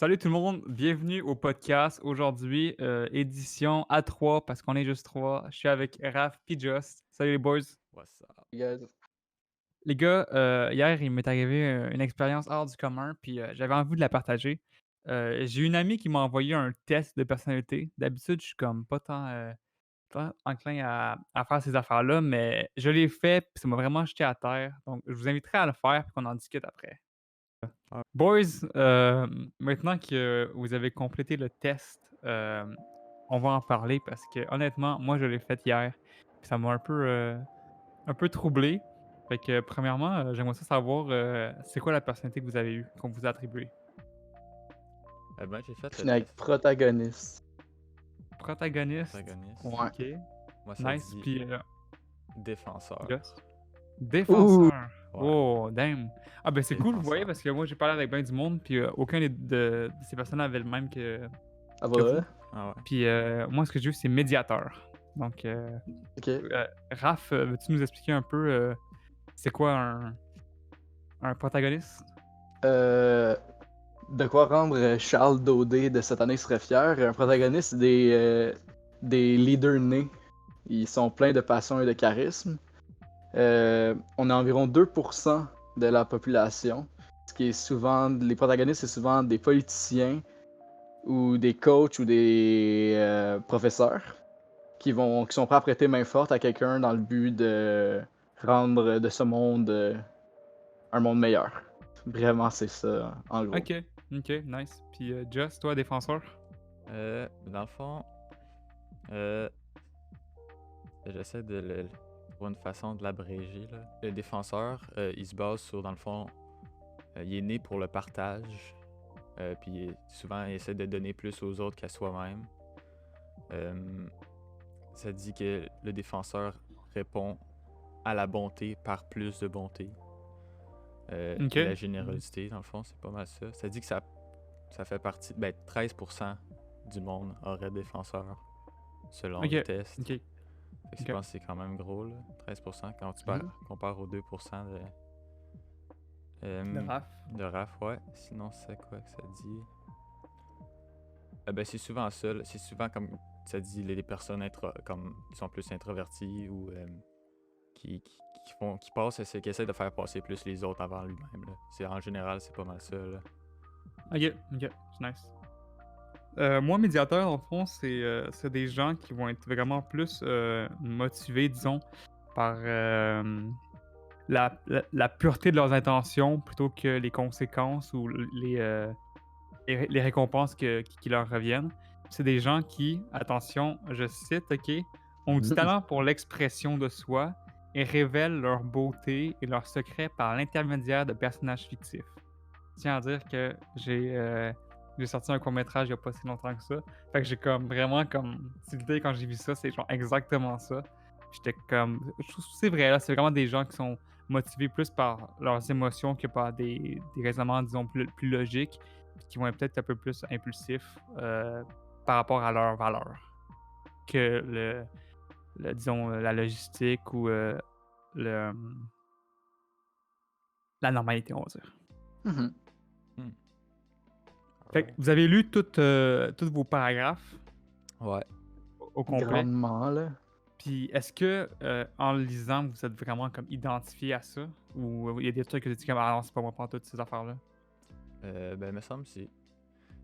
Salut tout le monde, bienvenue au podcast. Aujourd'hui, édition A3 parce qu'on est juste trois. Je suis avec Raph puis Just. Salut les boys. What's up? Yes. Les gars, hier, il m'est arrivé, une expérience hors du commun puis, j'avais envie de la partager. J'ai une amie qui m'a envoyé un test de personnalité. D'habitude, je suis comme pas enclin à faire ces affaires-là, mais je l'ai fait puis ça m'a vraiment jeté à terre. Donc je vous inviterai à le faire puis qu'on en discute après. Ah, Boys, maintenant que vous avez complété le test, on va en parler parce que honnêtement, moi je l'ai fait hier, puis ça m'a un peu troublé. Fait que premièrement, j'aimerais ça savoir, c'est quoi la personnalité que vous avez eue, qu'on vous a attribuée? ben, j'ai fait le Fini avec test protagoniste. Protagoniste, protagoniste. Ouais. OK, Moi, ça nice, dit puis, défenseur. Just? Ouh! Défenseur. Ouais, Oh damn! Ah ben, c'est cool, vous voyez, défenseur. parce que moi j'ai parlé avec bien du monde, puis, aucun de ces personnes avait le même Ça que va? vous. Ah ouais. Puis, moi, ce que j'ai eu, c'est médiateur. Donc, Ok. Raph, veux-tu nous expliquer un peu, c'est quoi un protagoniste? Euh, de quoi rendre Charles Daudet de cette année serait fier. Un protagoniste, c'est des leaders nés. Ils sont pleins de passion et de charisme. On a environ 2% de la population. Ce qui est souvent. Les protagonistes, c'est souvent des politiciens ou des coachs ou des professeurs qui sont prêts à prêter main forte à quelqu'un dans le but de rendre de ce monde un monde meilleur. Vraiment, c'est ça, en gros. OK, OK, nice. Puis, Just, toi, défenseur? Dans le fond, euh, j'essaie de trouver une façon de l'abréger, là. Le défenseur, il se base sur, dans le fond, il est né pour le partage. Puis souvent, il essaie de donner plus aux autres qu'à soi-même. Euh, Ça dit que le défenseur répond à la bonté par plus de bonté. OK. Et la générosité, dans le fond, c'est pas mal ça. Ça dit que ça fait partie. Ben, 13% du monde aurait défenseur, selon le OK, test. OK, Fait que je OK. pense que c'est quand même gros, là. 13% quand tu Mhm. compares aux 2% De Raph. de RAF, ouais. Sinon, c'est quoi que ça dit? Ben, c'est souvent ça, là. C'est souvent comme ça dit les personnes comme qui sont plus introverties ou qui passent, qui essaient de faire passer plus les autres avant lui-même, là. En général, c'est pas mal ça, là. OK, OK, c'est nice. Moi, médiateur, dans le fond, c'est des gens qui vont être vraiment plus, motivés, disons, par, la pureté de leurs intentions plutôt que les conséquences ou les récompenses qui leur reviennent. C'est des gens qui, attention, je cite, OK, ont du talent pour l'expression de soi et révèlent leur beauté et leurs secrets par l'intermédiaire de personnages fictifs. Je tiens à dire que j'ai sorti un court-métrage il y a pas si longtemps que ça. Fait que j'ai comme vraiment comme tilté quand j'ai vu ça, c'est genre exactement ça. J'étais comme je trouve que c'est vrai là, c'est vraiment des gens qui sont motivés plus par leurs émotions que par des raisonnements disons plus logiques, puis qui vont être peut-être un peu plus impulsifs, par rapport à leurs valeurs que le disons, la logistique ou, le, la normalité, on va dire. Mhm. Hmm. Fait que Alright. vous avez lu tous vos paragraphes Ouais. au complet. Grandement, là. Puis est-ce que, en le lisant, vous êtes vraiment comme identifié à ça? Ou il y a des trucs que vous êtes dit comme: «Ah non, c'est pas moi pantoute ces affaires-là»? Ben, me semble que c'est.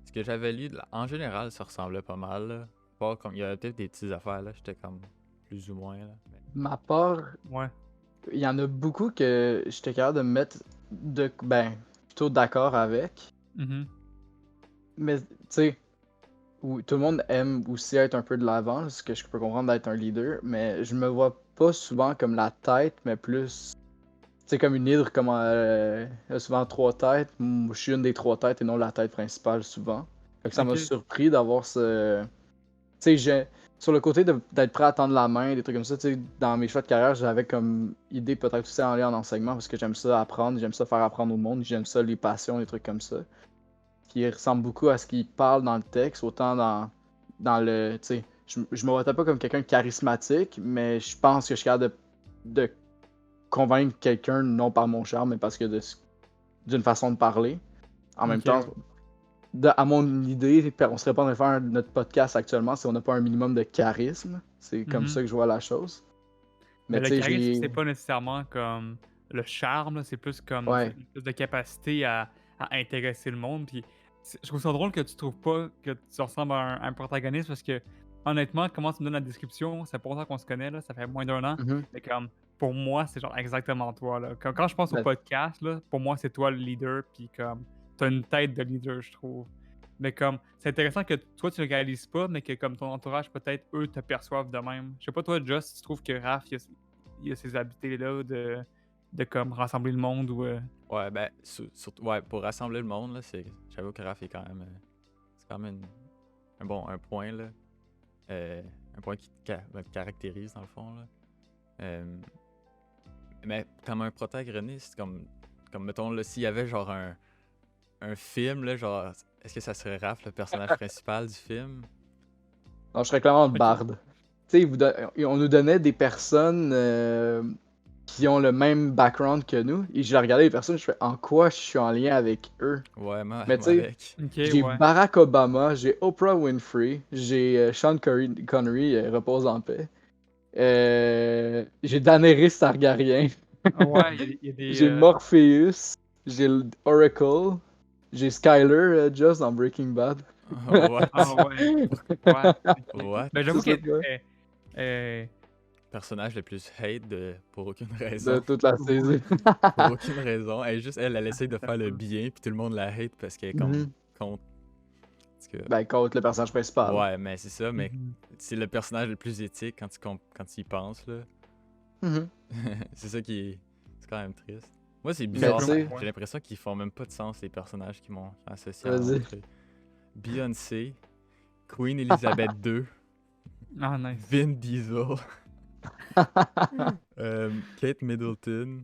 Ce que j'avais lu, en général, ça ressemblait pas mal, là. Pas comme. Il y avait peut-être des petites affaires, là. J'étais comme plus ou moins, là. Ma part, Ouais. il y en a beaucoup que j'étais capable de me mettre plutôt d'accord avec. Mmh. Mais, tu sais, tout le monde aime aussi être un peu de l'avant, ce que je peux comprendre d'être un leader, mais je me vois pas souvent comme la tête, mais plus. Tu sais, comme une hydre, comme elle a souvent trois têtes. Moi, je suis une des trois têtes et non la tête principale, souvent. Fait que ça m'a OK. surpris d'avoir ce. Tu sais, sur le côté d'être prêt à tendre la main, des trucs comme ça, tu sais, dans mes choix de carrière, j'avais comme idée peut-être aussi en aller en enseignement parce que j'aime ça apprendre, j'aime ça faire apprendre au monde, j'aime ça les passions, des trucs comme ça. Qui ressemble beaucoup à ce qu'il parle dans le texte, autant dans le. Tu sais, je me vois pas comme quelqu'un de charismatique, mais je pense que je suis capable de convaincre quelqu'un non par mon charme, mais parce que d'une façon de parler. En même OK, temps, ouais. à mon idée, on serait pas en train de faire notre podcast actuellement si on n'a pas un minimum de charisme. C'est comme Mhm. ça que je vois la chose. Mais Mais le tu sais, charisme, j'ai. c'est pas nécessairement comme le charme, là, c'est plus comme Ouais. plus de capacité à intéresser le monde. Puis je trouve ça drôle que tu trouves pas que tu ressembles à un protagoniste parce que honnêtement, comment tu me donnes la description, c'est pas longtemps qu'on se connaît, là, ça fait moins d'un an. Mhm. Mais comme pour moi, c'est genre exactement toi. Là. Quand je pense au Ben, podcast, là, pour moi, c'est toi le leader, puis comme t'as une tête de leader, je trouve. Mais comme c'est intéressant que toi tu le réalises pas, mais que comme ton entourage, peut-être eux te perçoivent de même. Je sais pas toi, Joss, si tu trouves que Raph, il a ces habiletés-là de comme rassembler le monde ou. Ouais, ben, surtout, ouais, pour rassembler le monde, là, j'avoue que Raph est quand même, c'est quand même un point, là. Un point qui te caractérise, dans le fond, là. Mais comme un protagoniste, comme mettons, là, s'il y avait genre un film, là, genre, est-ce que ça serait Raph, le personnage principal du film? non, je serais clairement Ok. Bard. Tu sais, on nous donnait des personnes qui ont le même background que nous. Et je regardais les personnes, je fais en quoi je suis en lien avec eux. Ouais, moi, Mais tu moi sais, avec. Ok, j'ai ouais. Barack Obama, j'ai Oprah Winfrey, j'ai Sean Connery, repose en paix. J'ai Daenerys Targaryen, Ah ouais, il y a des. j'ai Morpheus, j'ai Oracle, j'ai Skyler, Just dans Breaking Bad. Ah What? ouais. Ouais. Ok. What? Ben C'est j'avoue ça, que. quoi, Personnage le plus hate pour aucune de raison. toute la Ouais. saison. Pour aucune raison. Elle essaie de faire le bien, puis tout le monde la hate parce qu'elle est comme Mhm. contre. Parce que, Ben, contre le personnage principal. ouais, mais c'est ça, mais Mhm. c'est le personnage le plus éthique quand tu y penses, là. Mhm. C'est ça qui est. C'est quand même triste. Moi, c'est Mais bizarre. tu sais, J'ai l'impression qu'ils font même pas de sens, les personnages qui m'ont associé vas-y. entre eux. Beyoncé, Queen Elizabeth II, Ah nice. Vin Diesel, Kate Middleton,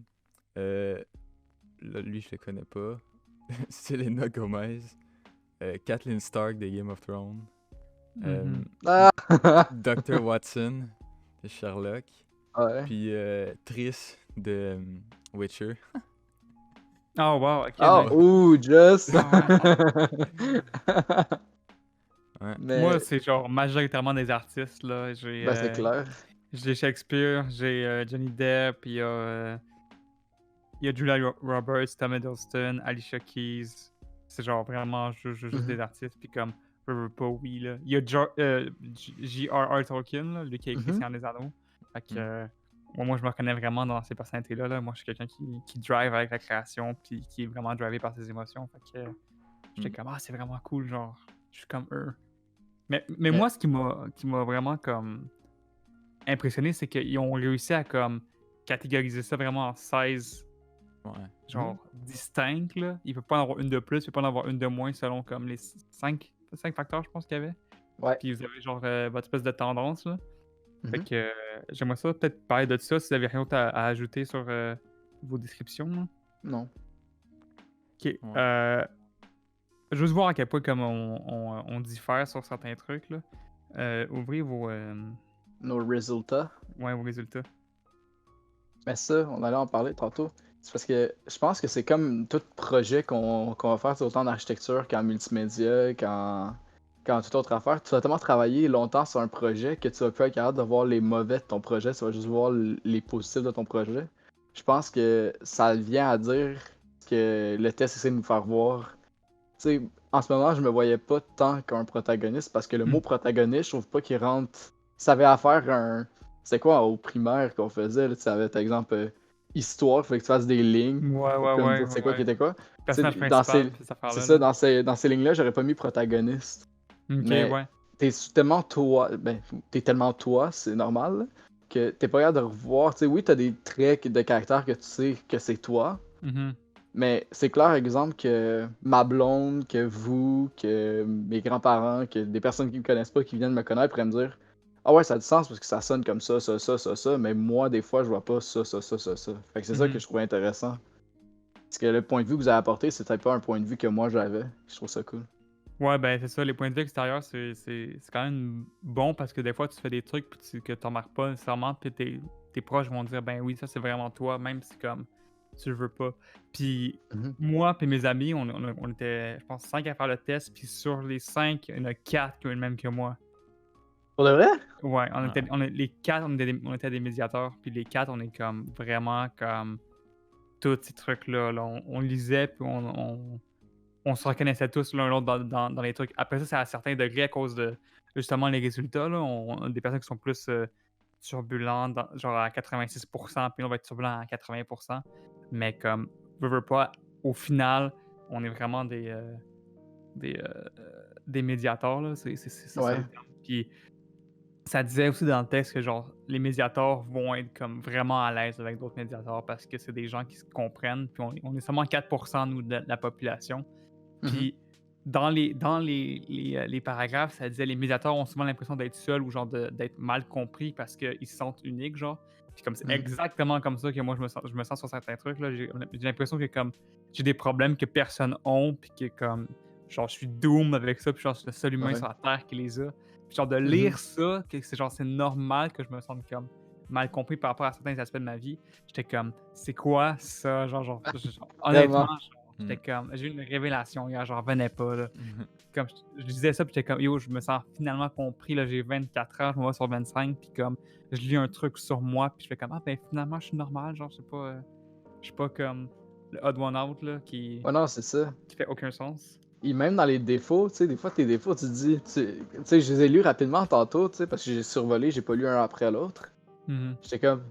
lui je le connais pas, Selena Gomez, Kathleen Stark de Game of Thrones, Mhm. Ah! Dr. Watson de Sherlock, Ouais. puis Triss de Witcher. Oh wow, ok, Oh, nice. ouh, Just! Ah Ouais. Moi, Mais, c'est genre majoritairement des artistes, là. ben, c'est clair. J'ai Shakespeare, j'ai Johnny Depp, il y a Julia Roberts, Tom Hiddleston, Alicia Keys. C'est genre vraiment juste des Mhm. artistes. Puis comme River Bowie, là. Il y a J.R.R. Tolkien, là, lui qui a écrit Mhm. Seigneur des Anneaux. Fait que, Mm. moi, je me reconnais vraiment dans ces personnalités-là. Là. Moi, je suis quelqu'un qui drive avec la création, puis qui est vraiment drivé par ses émotions. Fait que j'étais Mm. comme, ah, c'est vraiment cool, genre, je suis comme eux. Mais Mais, moi, ce qui m'a vraiment comme impressionné, c'est qu'ils ont réussi à comme catégoriser ça vraiment en 16 Ouais. genre distinctes, là. Il peut pas en avoir une de plus, il peut pas en avoir une de moins selon comme les 5 facteurs, je pense qu'il y avait. ouais. Puis vous avez genre votre espèce de tendance, là. Fait Mhm. que j'aimerais ça peut-être parler de ça si vous avez rien d'autre à ajouter sur vos descriptions, là. Non. Ok. Ouais. Juste voir à quel point comme on diffère sur certains trucs, là. Ouvrez Nos résultats. vos résultats. Mais ça, on allait en parler tantôt. C'est parce que je pense que c'est comme tout projet qu'on va faire, c'est autant en architecture qu'en multimédia, qu'en toute autre affaire. Tu vas tellement travailler longtemps sur un projet que tu vas plus être capable de voir les mauvais de ton projet, tu vas juste voir les positifs de ton projet. Je pense que ça vient à dire que le test essaie de nous faire voir. Tu sais, en ce moment, je me voyais pas tant qu'un protagoniste parce que le mot protagoniste, je trouve pas qu'il rentre. Ça avait à faire un. C'est quoi au primaire qu'on faisait? Là, tu savais, par exemple, histoire, il fallait que tu fasses des lignes Ouais, pour ouais, comme ouais, dire c'est quoi qui ouais. était quoi. Tu sais, Personnage principal, puis cette c'est affaire-là, ça, là. dans ces lignes-là, j'aurais pas mis protagoniste. Ok, Mais ouais. t'es tellement toi, ben, t'es tellement toi, c'est normal, là, que t'es pas capable de revoir. Tu sais, oui, t'as des traits de caractère que tu sais que c'est toi, Mhm. mais c'est clair, exemple, que ma blonde, que vous, que mes grands-parents, que des personnes qui me connaissent pas, qui viennent me connaître, pourraient me dire ah ouais, ça a du sens parce que ça sonne comme ça, mais moi, des fois, je vois pas ça. Fait que c'est ça que Mhm. je trouve intéressant. Parce que le point de vue que vous avez apporté, c'est peut-être pas un point de vue que moi j'avais. Je trouve ça cool. Ouais, ben c'est ça, les points de vue extérieurs, c'est quand même bon parce que des fois, tu fais des trucs que tu remarques pas nécessairement, puis tes proches vont dire, ben oui, ça c'est vraiment toi, même si comme tu le veux pas. Puis Mhm. moi puis mes amis, on était, je pense, 5 à faire le test, puis sur les 5, il y en a 4 qui ont eu le même que moi. Pour de vrai? Ouais, Ah. les 4, on était des médiateurs, puis les 4, on est comme vraiment comme tous ces trucs-là. Là. On lisait, puis on se reconnaissait tous l'un l'autre dans les trucs. Après ça, c'est à certains degrés à cause de justement les résultats. Là. On a des personnes qui sont plus turbulentes, genre à 86%, puis on va être turbulent à 80%. Mais comme, veux pas, au final, on est vraiment des, euh, des médiateurs. Là. C'est ça Ouais. le terme. Puis ça disait aussi dans le texte que genre les médiateurs vont être comme vraiment à l'aise avec d'autres médiateurs parce que c'est des gens qui se comprennent. Puis on est seulement 4% nous de la population. Mhm. Puis dans les paragraphes, ça disait les médiateurs ont souvent l'impression d'être seuls ou genre d'être mal compris parce qu'ils se sentent uniques, genre. Puis comme c'est Mhm. exactement comme ça que moi je me sens sur certains trucs. Là. J'ai l'impression que comme j'ai des problèmes que personne n'a, puis que comme genre je suis doom avec ça, puis genre je suis le seul humain Ouais. sur la Terre qui les a. Puis genre de Mhm. lire ça, que c'est genre c'est normal que je me sente comme mal compris par rapport à certains aspects de ma vie. J'étais comme c'est quoi ça? Honnêtement, Vraiment. j'étais comme j'ai eu une révélation hier, j'en revenais pas, là. Comme je disais ça, puis j'étais comme yo, je me sens finalement compris, là, j'ai 24 ans, je me vois sur 25, puis comme je lis un truc sur moi, puis je fais comme ah ben finalement je suis normal, genre je suis pas comme le odd one out là Ouais, non, c'est ça. qui fait aucun sens. Et même dans les défauts, tu sais, des fois, tes défauts, tu te dis, tu sais, je les ai lus rapidement tantôt, tu sais, parce que j'ai survolé, j'ai pas lu un après l'autre. Mhm. J'étais comme,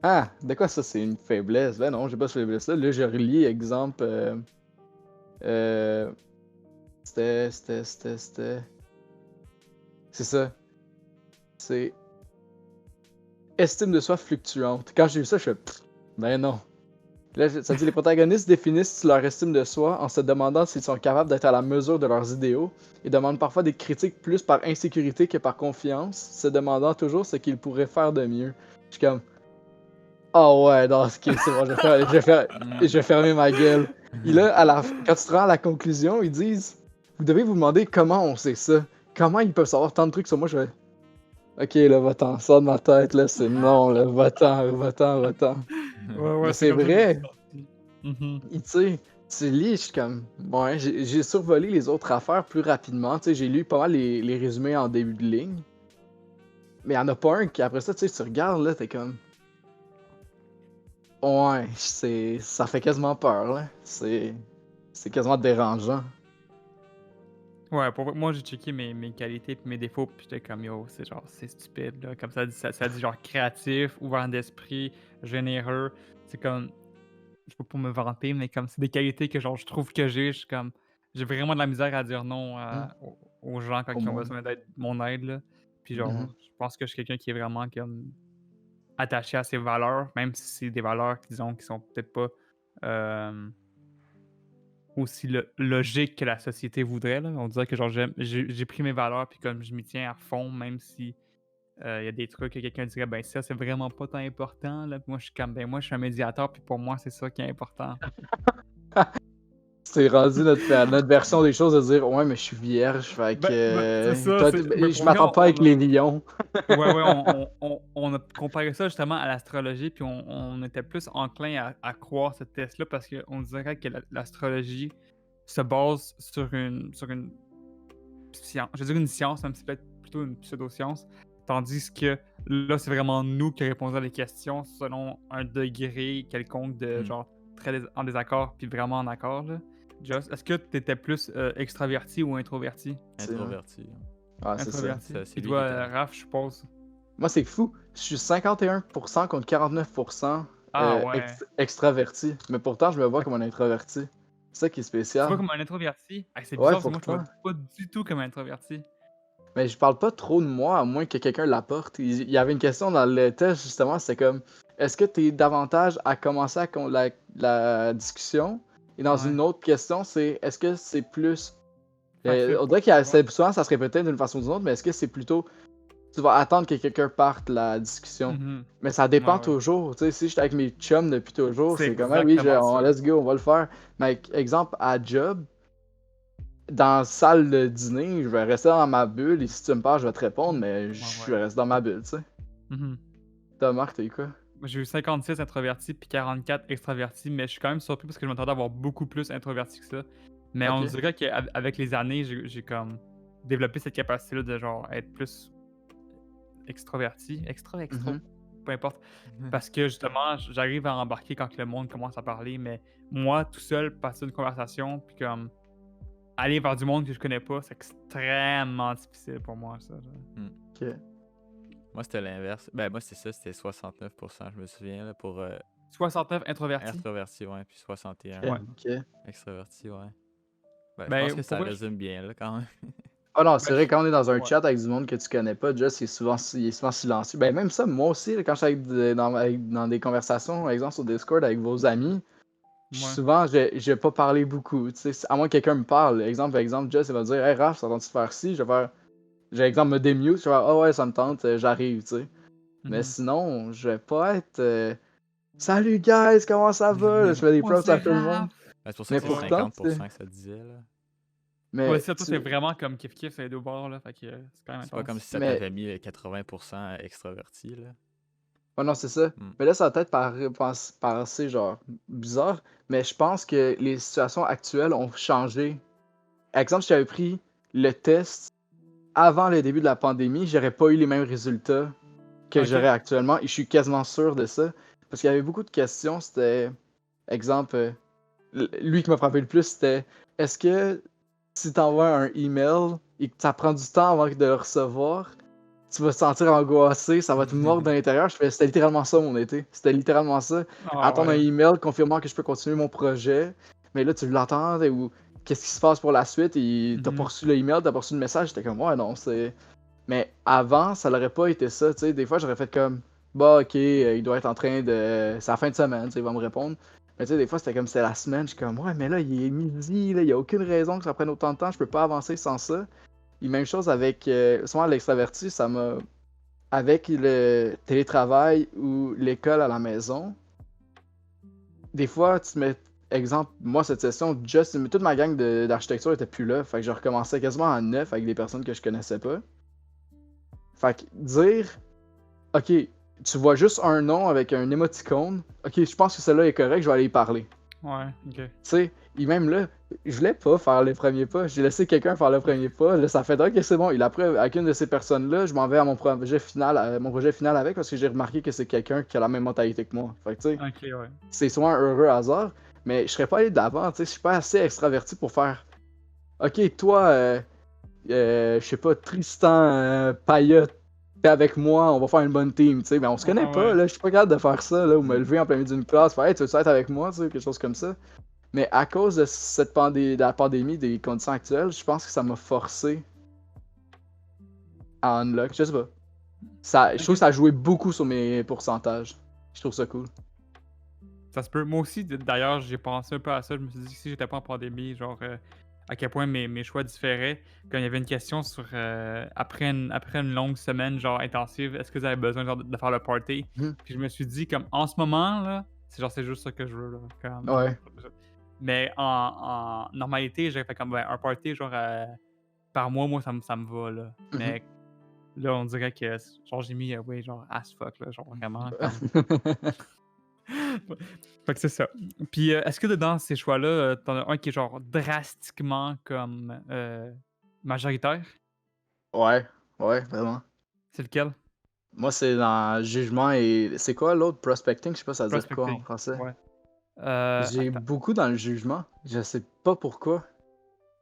ah, de quoi ça, c'est une faiblesse? Ben non, j'ai pas cette faiblesse-là. Là, je relis, exemple, euh, c'était. C'est ça. C'est estime de soi fluctuante. Quand j'ai vu ça, je fais, ben non. Là, ça dit les protagonistes définissent leur estime de soi en se demandant s'ils sont capables d'être à la mesure de leurs idéaux et demandent parfois des critiques plus par insécurité que par confiance, se demandant toujours ce qu'ils pourraient faire de mieux. Je suis comme, oh ouais, non, ok, c'est bon, je vais fermer ma gueule. Et là, quand tu te rends à la conclusion, ils disent, vous devez vous demander comment on sait ça. Comment ils peuvent savoir tant de trucs sur moi. Je vais, ok, là, va-t'en, sors de ma tête, là, c'est non, là, va-t'en, va-t'en, va-t'en. Ouais, Mais ouais, c'est c'est comme ça que je me suis vrai. senti. Mhm. Et tu sais, tu lis, je suis comme. Ouais, j'ai survolé les autres affaires plus rapidement. Tu sais, j'ai lu pas mal les résumés en début de ligne. Mais il y en a pas un qui, après ça, tu sais, tu regardes, là, t'es comme. Ouais, ça fait quasiment peur, là. C'est quasiment dérangeant. Ouais, pour moi j'ai checké mes qualités puis mes défauts, puis j'étais comme yo, c'est genre c'est stupide là. Comme ça dit genre créatif, ouvert d'esprit, généreux. C'est comme je peux pas me vanter, mais comme c'est des qualités que genre je trouve que je suis comme j'ai vraiment de la misère à dire non Hmm, aux gens quand au ils ont monde. besoin d'aide, mon aide là. Puis genre Mhm. je pense que je suis quelqu'un qui est vraiment comme attaché à ses valeurs, même si c'est des valeurs disons qui sont peut-être pas aussi logiques que la société voudrait là. On dirait que genre j'ai pris mes valeurs puis comme je m'y tiens à fond, même si il y a des trucs que quelqu'un dirait ben ça c'est vraiment pas tant important là. Puis moi je suis comme ben moi je suis un médiateur puis pour moi c'est ça qui est important. C'est rendu notre version des choses de dire ouais mais je suis vierge fait que C'est ça, ben, je pour vrai, m'attends pas avec les lions. ouais, ouais, on a comparé ça justement à l'astrologie, puis on était plus enclin à croire ce test-là parce qu'on dirait que l'astrologie se base sur une science. Je veux dire une science, même si c'est peut-être plutôt une pseudo-science. Tandis que là, c'est vraiment nous qui répondons à des questions selon un degré quelconque de Hmm. genre très en désaccord, puis vraiment en accord. Là. Just, est-ce que tu étais plus extraverti ou introverti? C'est vrai. Introverti. Ah, c'est ça. Introverti. C'est Puis lui qui toi, était. Raph, je suppose. Moi, c'est fou. Je suis 51% contre 49% Ah ouais. extraverti. Mais pourtant, je me vois Ok. comme un introverti. C'est ça qui est Tu te vois spécial. comme un introverti? Ah, c'est Ouais, bizarre parce que moi, je te pourtant. vois pas du tout comme un introverti. Mais je parle pas trop de moi, à moins que quelqu'un l'apporte. Il y avait une question dans le test, justement, c'était comme est-ce que tu es davantage à commencer la discussion? Et dans Ouais. une autre question, c'est est-ce que c'est plus. Facile On pour dirait qu'il y a, toi. souvent ça se répétait d'une façon ou d'une autre, mais est-ce que c'est plutôt tu vas attendre que quelqu'un parte la discussion? Mhm. Mais ça dépend Ouais, ouais. toujours. Tu sais, si j'étais avec mes chums depuis toujours, C'est c'est comme ah oui, exactement ça. let's go, on va le faire. Mais exemple, à job, dans la salle de dîner, je vais rester dans ma bulle et si tu me parles, je vais te répondre, mais Ouais, je ouais. vais rester dans ma bulle, tu sais. Mhm. Toi, Marc, t'as eu quoi? Moi, j'ai eu 56 introvertis puis 44 extravertis, mais je suis quand même surpris parce que je m'attendais à avoir beaucoup plus introvertis que ça. Mais on Ok. dirait qu'avec les années, j'ai comme développé cette capacité-là de genre être plus extraverti, extro, Mhm. peu importe. Parce que justement, j'arrive à embarquer quand que le monde commence à parler, mais moi, tout seul, passer une conversation, puis comme aller vers du monde que je connais pas, c'est extrêmement difficile pour moi, ça. Genre. Ok. Moi, c'était l'inverse. Ben, moi, c'est ça, c'était 69%, je me souviens, là, pour 69 introvertis. introverti, ouais, puis 61 Ok. Ouais. Ok. extraverti, ouais. Ben, je pense Ben, que pour ça vrai, résume bien, là, quand même. Ah non, ben, c'est vrai, quand on est dans un ouais. chat avec du monde que tu connais pas, Just, il est souvent silencieux. Ben, même ça, moi aussi, là, quand je suis dans des conversations, par exemple sur Discord avec vos amis, Ouais. souvent, je vais pas parler beaucoup. Tu sais, à moins que quelqu'un me parle. Exemple, Just, il va dire, Hey Raph, ça tente de faire ci? Je vais faire, j'ai exemple, me démute, je vais faire, ah ouais, ça me tente, j'arrive, tu sais. Mais Mhm. sinon, je vais pas être, salut guys, comment ça va? Là, je fais des Moi, props c'est à tout le monde. Raph! Ben, c'est pour ça que Mais c'est Ouais. pourtant, tu sais, 50% que ça disait, là. Ouais, mais, ça, toi, c'est vraiment comme kiff-kiff, c'est les deux bords, là, fait que c'est quand même C'est pas comme intense. si ça mais t'avait mis 80% extraverti, là. ouais, non, c'est ça. Hmm. Mais là, ça va peut-être paraître genre bizarre, mais je pense que les situations actuelles ont changé. Exemple, si j'avais pris le test avant le début de la pandémie, j'aurais pas eu les mêmes résultats que Ok. j'aurais actuellement, et je suis quasiment sûr de ça. Parce qu'il y avait beaucoup de questions, c'était, exemple, lui qui m'a frappé le plus, c'était est-ce que si t'envoies un email et que ça prend du temps avant de le recevoir, tu vas te sentir angoissé, ça va te mordre de l'intérieur. C'était littéralement ça mon été. C'était littéralement ça. Ah Attendre un ouais. email confirmant que je peux continuer mon projet. Mais là, tu l'entends ou qu'est-ce qui se passe pour la suite et t'as pas Mhm. reçu le email, t'as pas reçu le message. J'étais comme, ouais, non, c'est. Mais avant, ça l'aurait pas été ça. Tu sais, des fois, j'aurais fait comme, bah, ok, il doit être en train de. C'est la fin de semaine, tu sais, il va me répondre. Mais tu sais, des fois, c'était comme c'était la semaine. Je suis comme, ouais, mais là, il est midi, là, il y a aucune raison que ça prenne autant de temps, je peux pas avancer sans ça. Et même chose avec, souvent l'extraverti, ça m'a avec le télétravail ou l'école à la maison, des fois, tu te mets. Exemple, moi, cette session, toute ma gang d'architecture était plus là. Fait que je recommençais quasiment à neuf avec des personnes que je connaissais pas. Fait que dire, OK, tu vois juste un nom avec un émoticône, OK, je pense que celui-là est correct, je vais aller y parler. Ouais, ok. Tu sais, et même là, je voulais pas faire le premier pas. J'ai laissé quelqu'un faire le premier pas. Là, ça fait OK, c'est bon. Et après, avec une de ces personnes-là, je m'en vais à mon projet final avec parce que j'ai remarqué que c'est quelqu'un qui a la même mentalité que moi. Fait que, tu sais, Ok, ouais. c'est soit un heureux hasard, mais je serais pas allé de l'avant. Tu sais, je suis pas assez extraverti pour faire OK, toi, je sais pas, Tristan Payet, t'es avec moi, on va faire une bonne team. Tu sais, mais on se connaît Ah pas. ouais. Là, je suis pas capable de faire ça, là, ou me Hmm. lever en plein milieu d'une classe, faire Hey, tu veux être avec moi, tu sais, quelque chose comme ça. Mais à cause de de la pandémie, des conditions actuelles, je pense que ça m'a forcé à unlock. Je sais pas. Je trouve que Ok. ça a joué beaucoup sur mes pourcentages. Je trouve ça cool. Ça se peut. Moi aussi, d'ailleurs, j'ai pensé un peu à ça. Je me suis dit que si j'étais pas en pandémie, genre, à quel point mes choix différaient. Quand il y avait une question sur après une longue semaine, genre, intensive, est-ce que vous avez besoin genre, de faire le party? Mhm. Puis je me suis dit, comme, en ce moment, là, c'est juste ça que je veux, là. Comme, Ouais. mais en normalité, j'avais fait comme ben, un party, genre, par mois, moi, ça me va, là. Mhm. Mais là, on dirait que, genre, j'ai mis, oui, genre, as fuck, là, genre, vraiment, comme. Fait que c'est ça. Puis, est-ce que dedans ces choix-là, t'en as un qui est genre drastiquement comme majoritaire? Ouais, ouais, vraiment. C'est lequel? Moi, c'est dans jugement et. C'est quoi l'autre? Prospecting? Je sais pas ça veut dire quoi en Prospecting. français. Ouais. J'ai Attends. beaucoup dans le jugement. Je sais pas pourquoi.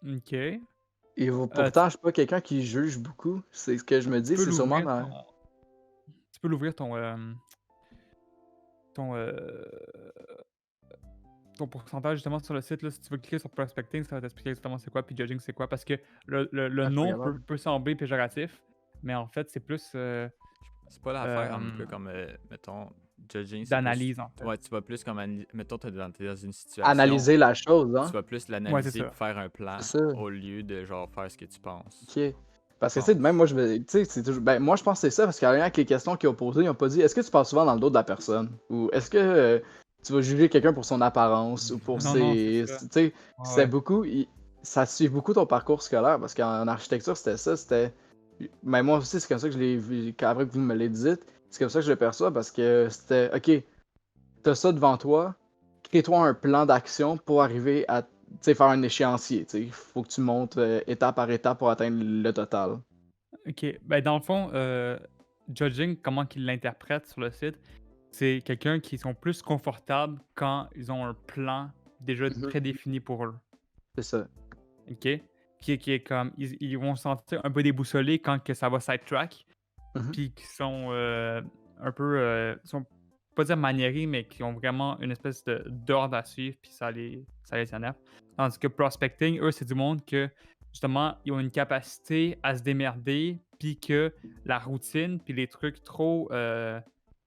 OK. Et Tu pourtant, je suis pas quelqu'un qui juge beaucoup. C'est ce que je me tu dis, peux c'est sûrement l'ouvrir dans. ton tu peux l'ouvrir ton, ton pourcentage justement sur le site, là. Si tu veux cliquer sur prospecting, ça va t'expliquer exactement c'est quoi, puis judging c'est quoi. Parce que le Ah, je suis pas nom capable. peut sembler péjoratif, mais en fait, c'est plus, C'est pas l'affaire un peu comme, mettons, judging, c'est plus. d'analyse, en fait. Ouais, tu vas plus comme. Mettons, t'es dans une situation, Analyser la chose, tu hein. vas plus Ouais, c'est l'analyser ça. pour faire un plan C'est ça. au lieu de genre faire ce que tu penses. Ok. Parce Je que, tu sais, même pense. moi, je vais. Tu sais, c'est toujours. Ben, moi, je pense que c'est ça, parce qu'en lien avec les questions qu'ils ont posées, ils ont pas dit est-ce que tu parles souvent dans le dos de la personne? Ou est-ce que tu vas juger quelqu'un pour son apparence ou pour Non, non, c'est ses. ça. Tu sais, Ouais, c'était ouais. beaucoup. Ça suit beaucoup ton parcours scolaire, parce qu'en architecture, c'était ça. C'était Mais moi aussi, c'est comme ça que je l'ai vu, après que vous me l'avez dit, c'est comme ça que je le perçois parce que c'était, ok, t'as ça devant toi, crée-toi un plan d'action pour arriver à, tu sais, faire un échéancier, tu sais. Faut que tu montes étape par étape pour atteindre le total. OK. Ben, dans le fond, judging comment qu'ils l'interprètent sur le site, c'est quelqu'un qui sont plus confortables quand ils ont un plan déjà Mhm. prédéfini pour eux. C'est ça. OK? Qui est comme ils vont se sentir un peu déboussolés quand que ça va sidetrack, Mhm. puis qui sont, un peu, sont pas dire maniérés, mais qui ont vraiment une espèce d'ordre à suivre, puis ça les énerve. Tandis que prospecting, eux, c'est du monde que, justement, ils ont une capacité à se démerder, puis que la routine, puis les trucs trop,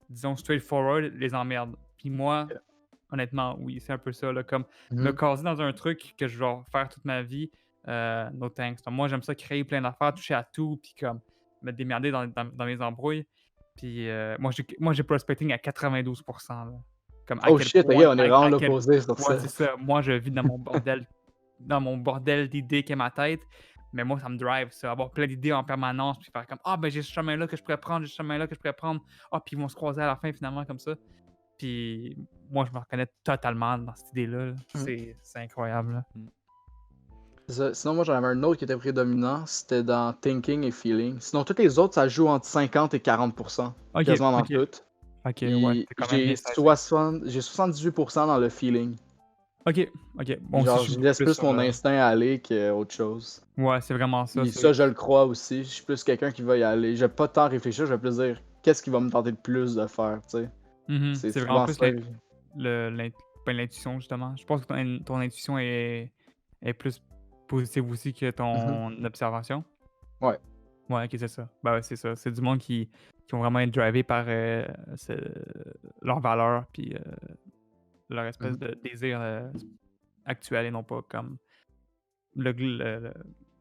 disons, straightforward les emmerdent. Puis moi, Ok. honnêtement, oui, c'est un peu ça, là, comme me Mhm. caser dans un truc que je vais faire toute ma vie, no thanks. Moi, j'aime ça créer plein d'affaires, toucher à tout, puis comme me démerder dans mes embrouilles. Puis moi j'ai prospecting à 92%, là. Comme à Oh quel shit, ok, point on est vraiment à quel l'opposé sur ouais, ça. c'est ça. Moi, je vis dans mon bordel d'idées qu'est ma tête, mais moi, ça me drive ça, avoir plein d'idées en permanence, puis faire comme: «Ah, ben, j'ai ce chemin-là que je pourrais prendre, j'ai ce chemin-là que je pourrais prendre. Ah, puis ils vont se croiser à la fin finalement comme ça». Puis moi, je me reconnais totalement dans cette idée-là, là. Mhm. C'est incroyable, là. C'est ça. Sinon, moi, j'en avais un autre qui était prédominant, c'était dans thinking et feeling. Sinon, tous les autres, ça joue entre 50 et 40%, OK, quasiment dans OK, toutes. OK, ouais, Puis c'est quand même bien sizé. j'ai 78% dans le feeling. OK, OK. Bon, aussi, je Genre, suis je beaucoup laisse plus plus sur, mon instinct aller qu'autre chose. ouais, c'est vraiment ça, Puis c'est ça, je le crois aussi. Je suis plus quelqu'un qui va y aller. Je vais pas tant réfléchir, je vais plus dire qu'est-ce qui va me tenter le plus de faire, tu sais. C'est c'est vraiment souvent plus ça. l'intuition, justement. Je pense que ton intuition est plus positive aussi que Mhm. ton observation. Ouais. Ouais, OK, c'est ça. Bah, ouais, c'est ça. C'est du monde qui vont vraiment être drivés par, ce leurs valeurs puis, leur espèce Mhm. de désir, actuel et non pas comme le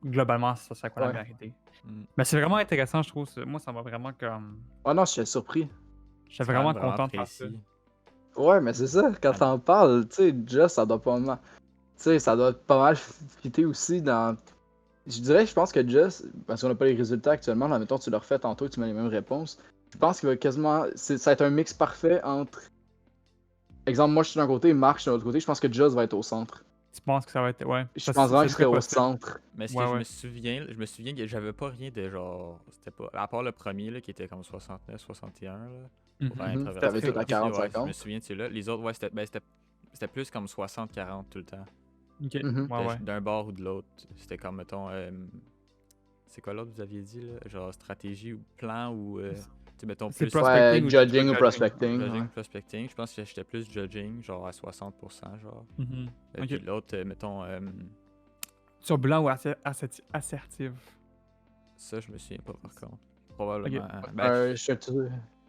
globalement, ça serait quoi la Ouais. vérité? Mm. Mais c'est vraiment intéressant, je trouve. Moi, ça m'a vraiment comme. Oh non, je suis surpris. J'étais C'est quand même vraiment vraiment content de faire ça. précis. Ouais, mais c'est ça, quand Ah, t'en parles, tu sais, déjà, ça doit pas mal. Tu sais, ça doit pas mal fitter aussi dans. Je dirais, je pense que Just, parce qu'on n'a pas les résultats actuellement, là, mettons, tu le refais tantôt, tu mets les mêmes réponses. Je pense qu'il va quasiment. Ça va être un mix parfait entre. Exemple, moi je suis d'un côté, Marc je suis de l'autre côté. Je pense que Just va être au centre. Tu penses que ça va être. Ouais, Je pense vraiment c'est qu'il serait très au possible. centre. mais ce que Ouais, ouais. je me souviens que j'avais pas rien de genre. C'était pas. À part le premier là, qui était comme 69, 61 là. Pour faire Mhm. T'avais introverti. tout à Ouais, je me 40-50. souviens de celui-là. Les autres, ouais, c'était plus comme 60-40 tout le temps. OK. Mhm. Ouais, ouais. D'un bord ou de l'autre. C'était comme, mettons. C'est quoi l'autre vous aviez dit là? Genre stratégie ou plan ou. Tu sais, mettons C'est plus. prospecting Ouais, ou judging ou judging? prospecting. Ouais. Judging, prospecting. Je pense que j'étais plus judging, genre à 60%, genre. Mhm. Puis OK. l'autre, mettons. Turbulent ou assertif? Ça, je me souviens pas par contre. OK. Probablement. Ben, Je suis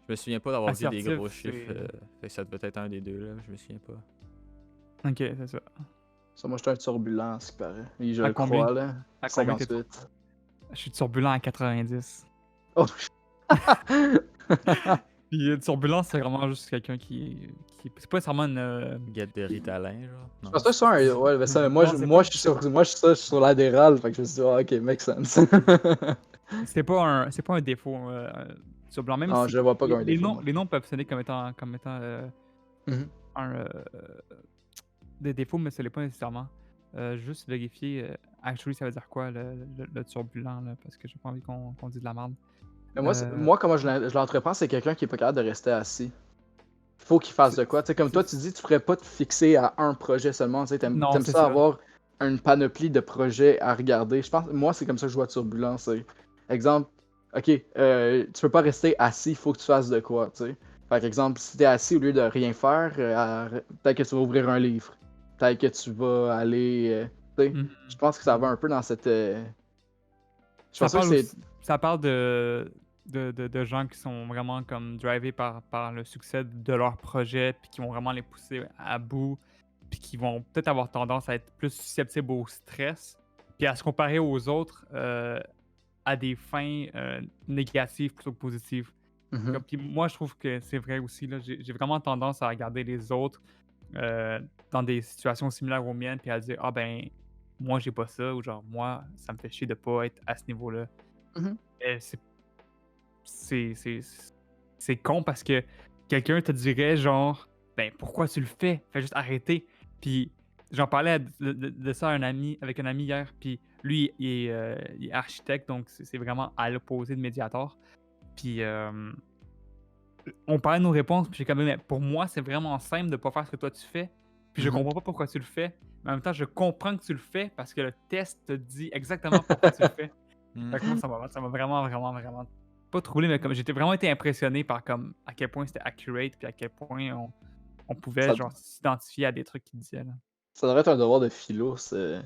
je me souviens pas d'avoir vu des Assertif, gros chiffres. c'est. Fait que ça devait être un des deux, là. Je me souviens pas. OK, c'est ça. Ça, moi, je suis un turbulent, ce qui paraît. Et je À le combien? crois, là. À combien t'es 58. Je suis turbulent à 90. Oh, Puis turbulent, c'est vraiment juste quelqu'un c'est pas nécessairement une. Guette de Ritalin, genre. je Non. pense pas que ce soit un. Ouais, mais ça, Non, c'est moi, pas. je suis sur l'adéral, fait que je me suis dit, ah, ok, make sense. C'est pas un défaut, turbulent. Même Non, si je le vois pas les, comme un les défaut, noms, moi. les noms peuvent sonner comme étant Mhm. un, des défauts, mais ce n'est pas nécessairement. Juste vérifier, actually, ça veut dire quoi le turbulent, là, parce que j'ai pas envie qu'on dise de la merde. Mais Euh, moi, comment je l'entreprends, c'est quelqu'un qui est pas capable de rester assis. Faut qu'il fasse de c'est- quoi. Tu sais, comme toi, c'est- tu dis, tu pourrais pas te fixer à un projet seulement. Tu sais, non, t'aimes c'est ça ça. avoir une panoplie de projets à regarder. Je pense, moi, c'est comme ça que je vois Turbulence. Exemple, ok, tu peux pas rester assis, il faut que tu fasses de quoi, tu sais. Par exemple, si t'es assis au lieu de rien faire, peut-être que tu vas ouvrir un livre. Peut-être que tu vas aller. Tu sais, Mhm. je pense que ça va un peu dans cette. Je Ça pense pas que parle c'est. aussi, ça parle de gens qui sont vraiment comme drivés par le succès de leur projet, puis qui vont vraiment les pousser à bout, puis qui vont peut-être avoir tendance à être plus susceptibles au stress, puis à se comparer aux autres à des fins négatives plutôt que positives. Mhm. Puis moi, je trouve que c'est vrai aussi. Là, j'ai vraiment tendance à regarder les autres euh, dans des situations similaires aux miennes, puis à dire, ah ben, moi, j'ai pas ça, ou genre, moi, ça me fait chier de pas être à ce niveau-là. Mhm. C'est con parce que quelqu'un te dirait genre, ben pourquoi tu le fais? Fais juste arrêter. Puis j'en parlais de ça avec un ami hier, puis lui il est architecte, donc c'est vraiment à l'opposé de Mediator. Puis on parlait de nos réponses, puis j'ai comme, mais pour moi c'est vraiment simple de pas faire ce que toi tu fais. Puis je Mhm. comprends pas pourquoi tu le fais, mais en même temps je comprends que tu le fais parce que le test te dit exactement pourquoi tu le fais. Hmm. Fait que moi, ça m'a vraiment, vraiment, vraiment pas troublé, mais comme j'étais vraiment été impressionné par comme à quel point c'était accurate, puis à quel point on pouvait Ça, genre s'identifier à des trucs qu'il disait là. ça devrait être un devoir de philo, ce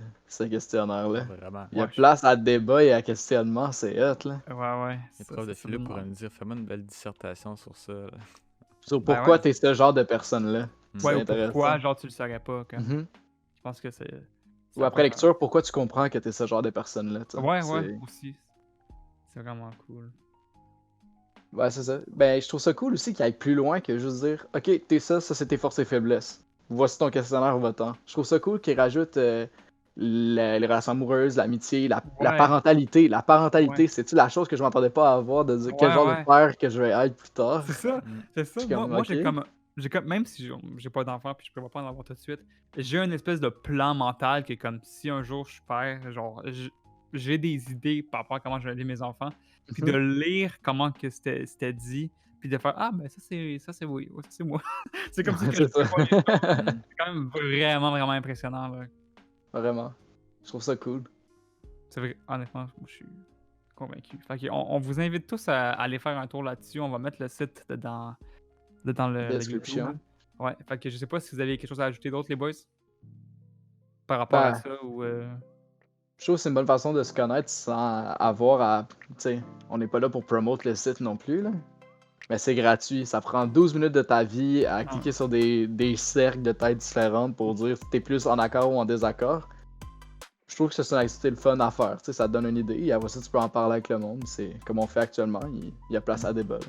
questionnaire-là. Vraiment. Il y a Ouais, place à débat et à questionnement, c'est hot, là. ouais, Les ça, profs de ça philo me pourraient demande. nous dire, fais-moi une belle dissertation sur ça. Là. Sur Ben pourquoi ouais, t'es ce genre de personne-là. ouais, C'est ou pourquoi, intéressant. genre tu le saurais pas, comme. Mhm. Je pense que Ou ça après pourrait faire. lecture, pourquoi tu comprends que t'es ce genre de personne-là, tu sais. Ouais, aussi. C'est vraiment cool. Ouais, c'est ça. Ben, je trouve ça cool aussi qu'il aille plus loin que juste dire, ok, t'es ça c'est tes forces et faiblesses. Voici ton questionnaire votant. Je trouve ça cool qu'il rajoute les relations amoureuses, l'amitié, la Ouais, parentalité. La ouais, parentalité, c'est-tu la chose que je m'attendais pas à avoir de dire quel genre de ouais. père que je vais être plus tard? C'est ça, Hmm. c'est Je ça. suis Moi, comme, moi ok. j'ai comme, même si j'ai pas d'enfant puis je prévois pas d'en avoir tout de suite, j'ai une espèce de plan mental que comme si un jour je suis père, genre j'ai des idées par rapport à comment je vais aider mes enfants, puis de Mhm. lire comment que c'était dit, puis de faire ah ben ça c'est oui, ouais, ça c'est moi. C'est comme ça que je C'est ça. prévois les choses. Hmm. C'est quand même vraiment vraiment impressionnant là. Vraiment. Je trouve ça cool. C'est vrai, honnêtement, moi, je suis convaincu. Fait que on vous invite tous à aller faire un tour là-dessus. On va mettre le site dans le YouTube. Description. Ouais, fait que je sais pas si vous avez quelque chose à ajouter d'autre, les boys, par rapport à Ben, ça ou. je trouve que c'est une bonne façon de se connaître sans avoir à. Tu sais, on n'est pas là pour promote le site non plus, là. Mais c'est gratuit. Ça prend 12 minutes de ta vie à Ah, cliquer sur des cercles de têtes différentes pour dire si t'es plus en accord ou en désaccord. Je trouve que c'est une activité le fun à faire. Tu sais, ça te donne une idée et après ça, tu peux en parler avec le monde. C'est comme on fait actuellement. Il y a place à débat. Là.